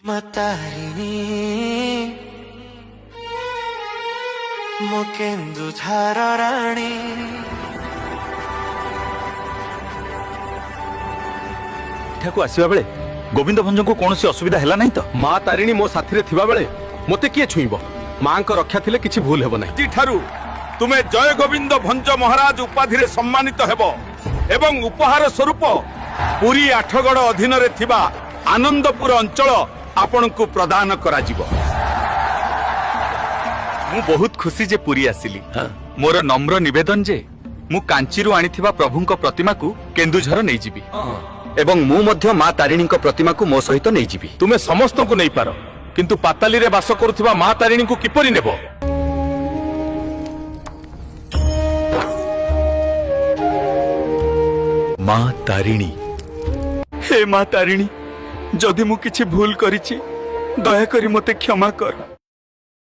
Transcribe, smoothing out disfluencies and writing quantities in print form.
मतारिणी मो केन्दुझर राणी ଏଠାକୁ ଆସିବା ବେଳେ ଗୋବିନ୍ଦ ଭଞ୍ଜଙ୍କୁ କୌଣସି ଅସୁବିଧା ହେଲା ନାହିଁ ତ? ମା ତାରିଣୀ ମୋ ସାଥିରେ ଥିବା ବେଳେ ମୋତେ କିଏ ଛୁଇଁବ? ମାଙ୍କ ରକ୍ଷା ଥିଲେ କିଛି ଭୁଲ ହେବ ନାହିଁ। ଆଜିଠାରୁ ତୁମେ ଜୟ ଗୋବିନ୍ଦ ଭଞ୍ଜ ମହାରାଜ ଉପାଧିରେ ସମ୍ମାନିତ ହେବ ଏବଂ ଉପହାର ସ୍ୱରୂପ ପୁରୀ ଆଠଗଡ଼ ଅଧୀନରେ ଥିବା ଆନନ୍ଦପୁର ଅଞ୍ଚଳ ଆପଣଙ୍କୁ ପ୍ରଦାନ କରାଯିବ। ମୁଁ ବହୁତ ଖୁସି ଯେ ପୁରୀ ଆସିଲି। ମୋର ନମ୍ର ନିବେଦନ ଯେ ମୁଁ କାଞ୍ଚିରୁ ଆଣିଥିବା ପ୍ରଭୁଙ୍କ ପ୍ରତିମାକୁ କେନ୍ଦୁଝର ନେଇଯିବି ଏବଂ ମୁଁ ମଧ୍ୟ ମା ତାରିଣୀଙ୍କ ପ୍ରତିମାକୁ ମୋ ସହିତ ନେଇଯିବି। ତୁମେ ସମସ୍ତଙ୍କୁ ନେଇପାର, କିନ୍ତୁ ପାତାଲିରେ ବାସ କରୁଥିବା ମା ତାରିଣୀଙ୍କୁ କିପରି ନେବ? ମା ତାରିଣୀ, ହେ ମା ତାରିଣୀ, ଯଦି ମୁଁ କିଛି ଭୁଲ କରିଛି ଦୟାକରି ମୋତେ କ୍ଷମା କର।